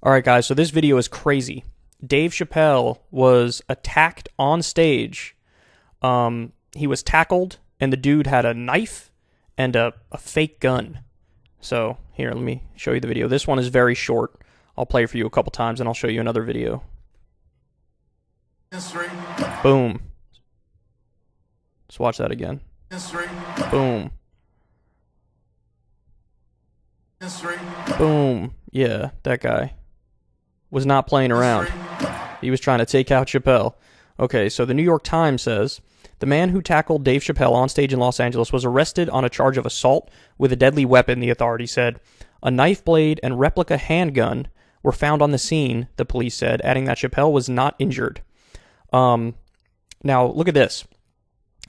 All right, guys, so this video is crazy. Dave Chappelle was attacked on stage. He was tackled, and the dude had a knife and a fake gun. So, here, let me show you the video. This one is very short. I'll play it for you a couple times, and I'll show you another video. History. Boom. Let's watch that again. History. Boom. History. Boom. Yeah, that guy was not playing around. He was trying to take out Chappelle. Okay, so the New York Times says, the man who tackled Dave Chappelle on stage in Los Angeles was arrested on a charge of assault with a deadly weapon, the authority said. A knife blade and replica handgun were found on the scene, the police said, adding that Chappelle was not injured. Now, look at this.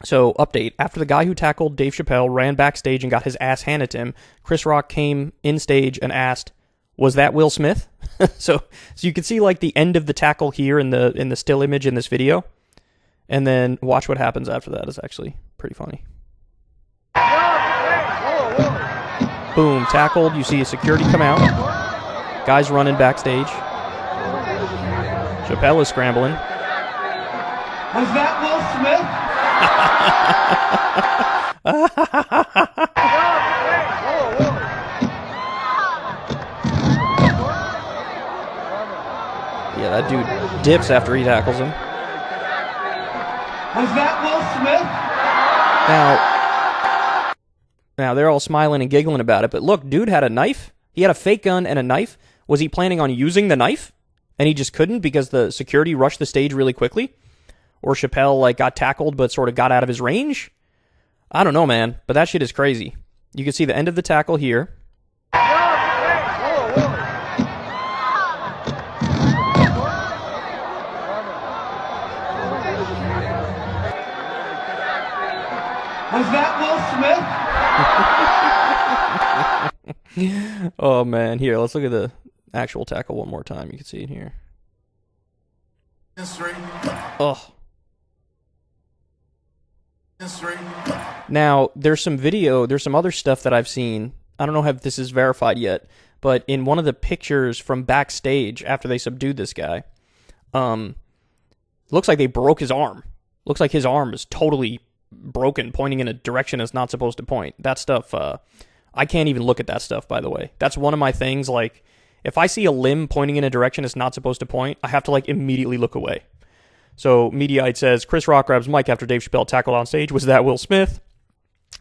So, update. After the guy who tackled Dave Chappelle ran backstage and got his ass handed to him, Chris Rock came in stage and asked, was that Will Smith? so you can see like the end of the tackle here in the still image in this video. And then watch what happens after that. It's actually pretty funny. Boom, tackled. You see a security come out. Guys running backstage. Chappelle is scrambling. Was that Will Smith? Yeah, that dude dips after he tackles him. Was that Will Smith? Now they're all smiling and giggling about it, but look, dude had a knife. He had a fake gun and a knife. Was he planning on using the knife? And he just couldn't because the security rushed the stage really quickly? Or Chappelle like got tackled but sort of got out of his range? I don't know, man, but that shit is crazy. You can see the end of the tackle here. Was that Will Smith? Oh, man. Here, let's look at the actual tackle one more time. You can see it here. History. Oh. History. Now, there's some video, there's some other stuff that I've seen. I don't know if this is verified yet, but in one of the pictures from backstage after they subdued this guy, looks like they broke his arm. Looks like his arm is totally broken, pointing in a direction it's not supposed to point. That stuff, I can't even look at that stuff, by the way. That's one of my things, like, if I see a limb pointing in a direction it's not supposed to point, I have to, like, immediately look away. So, Mediaite says, Chris Rock grabs mic after Dave Chappelle tackled on stage. Was that Will Smith?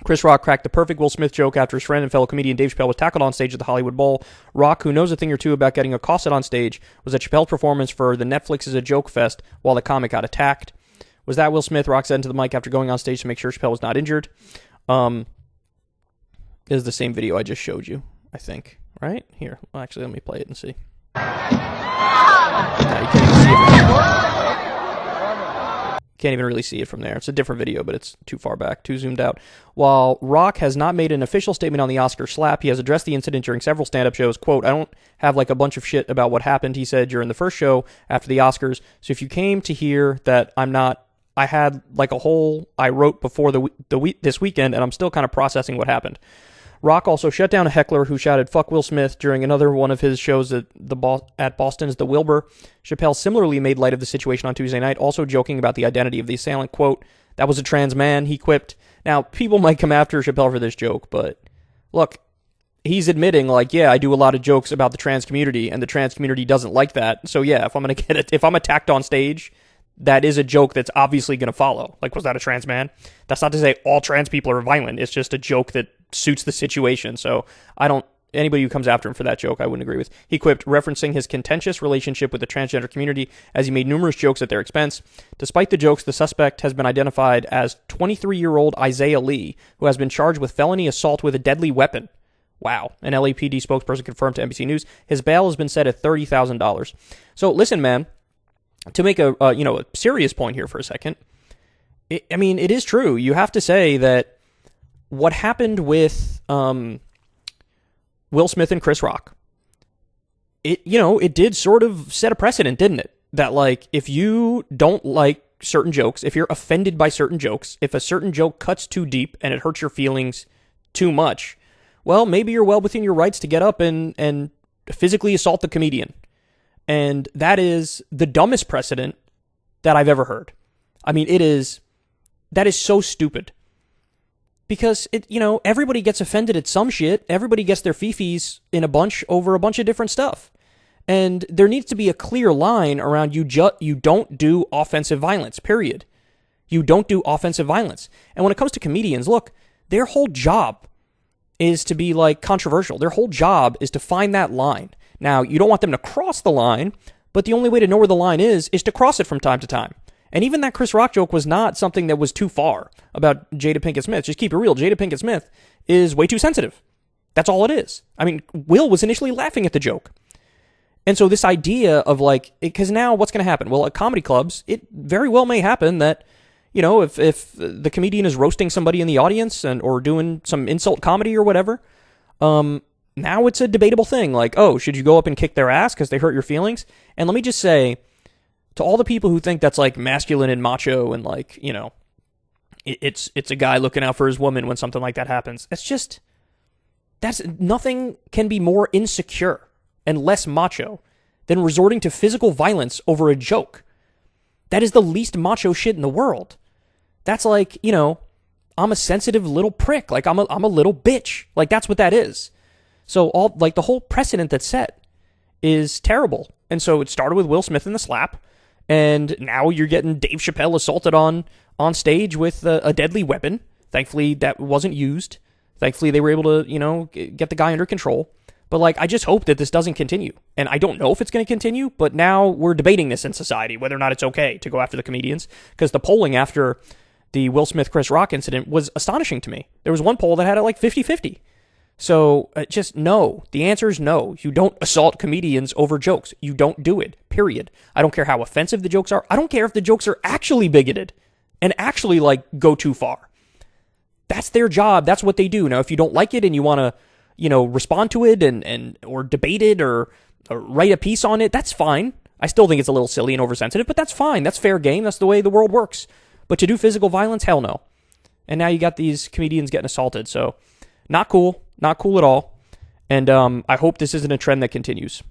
Chris Rock cracked the perfect Will Smith joke after his friend and fellow comedian Dave Chappelle was tackled on stage at the Hollywood Bowl. Rock, who knows a thing or two about getting accosted on stage, was at Chappelle's performance for the Netflix is a Joke Fest while the comic got attacked. Was that Will Smith? Rock said into the mic after going on stage to make sure Chappelle was not injured. This is the same video I just showed you, I think. Right? Here. Well, actually, let me play it and see. Yeah, you can't even see it from there. Can't even really see it from there. It's a different video, but it's too far back, too zoomed out. While Rock has not made an official statement on the Oscar slap, he has addressed the incident during several stand-up shows. Quote, I don't have like a bunch of shit about what happened, he said during the first show after the Oscars. So if you came to hear that I'm not, I had like a whole, I wrote before this weekend, and I'm still kind of processing what happened. Rock also shut down a heckler who shouted "fuck Will Smith" during another one of his shows at Boston's The Wilbur. Chappelle similarly made light of the situation on Tuesday night, also joking about the identity of the assailant. Quote, that was a trans man, he quipped. Now, people might come after Chappelle for this joke, but look, he's admitting, like, yeah, I do a lot of jokes about the trans community, and the trans community doesn't like that. So yeah, if I'm attacked on stage, that is a joke that's obviously going to follow. Like, was that a trans man? That's not to say all trans people are violent. It's just a joke that suits the situation. So anybody who comes after him for that joke, I wouldn't agree with. He quipped, referencing his contentious relationship with the transgender community as he made numerous jokes at their expense. Despite the jokes, the suspect has been identified as 23-year-old Isaiah Lee, who has been charged with felony assault with a deadly weapon. Wow. An LAPD spokesperson confirmed to NBC News. His bail has been set at $30,000. So listen, man, to make a serious point here for a second, it is true. You have to say that what happened with Will Smith and Chris Rock, it did sort of set a precedent, didn't it? That, like, if you don't like certain jokes, if you're offended by certain jokes, if a certain joke cuts too deep and it hurts your feelings too much, well, maybe you're well within your rights to get up and physically assault the comedian. And that is the dumbest precedent that I've ever heard. I mean, that is so stupid. Because, everybody gets offended at some shit. Everybody gets their fifis in a bunch over a bunch of different stuff. And there needs to be a clear line around you don't do offensive violence, period. You don't do offensive violence. And when it comes to comedians, look, their whole job is to be, controversial. Their whole job is to find that line. Now, you don't want them to cross the line, but the only way to know where the line is to cross it from time to time. And even that Chris Rock joke was not something that was too far about Jada Pinkett Smith. Just keep it real. Jada Pinkett Smith is way too sensitive. That's all it is. I mean, Will was initially laughing at the joke. And so this idea of because now what's going to happen? Well, at comedy clubs, it very well may happen that, if the comedian is roasting somebody in the audience or doing some insult comedy or whatever, now it's a debatable thing. Should you go up and kick their ass because they hurt your feelings? And let me just say, to all the people who think that's masculine and macho and it's a guy looking out for his woman when something like that happens. That's nothing can be more insecure and less macho than resorting to physical violence over a joke. That is the least macho shit in the world. That's I'm a sensitive little prick. I'm a little bitch. That's what that is. So all the whole precedent that's set is terrible. And so it started with Will Smith in the slap, and now you're getting Dave Chappelle assaulted on stage with a deadly weapon. Thankfully, that wasn't used. Thankfully, they were able to, get the guy under control. But, I just hope that this doesn't continue. And I don't know if it's going to continue, but now we're debating this in society, whether or not it's okay to go after the comedians. Because the polling after the Will Smith-Chris Rock incident was astonishing to me. There was one poll that had it 50-50. So, just no. The answer is no. You don't assault comedians over jokes. You don't do it, period. I don't care how offensive the jokes are. I don't care if the jokes are actually bigoted and actually, go too far. That's their job. That's what they do. Now, if you don't like it and you want to, respond to it or debate it or write a piece on it, that's fine. I still think it's a little silly and oversensitive, but that's fine. That's fair game. That's the way the world works. But to do physical violence, hell no. And now you got these comedians getting assaulted. So not cool. Not cool at all. And I hope this isn't a trend that continues.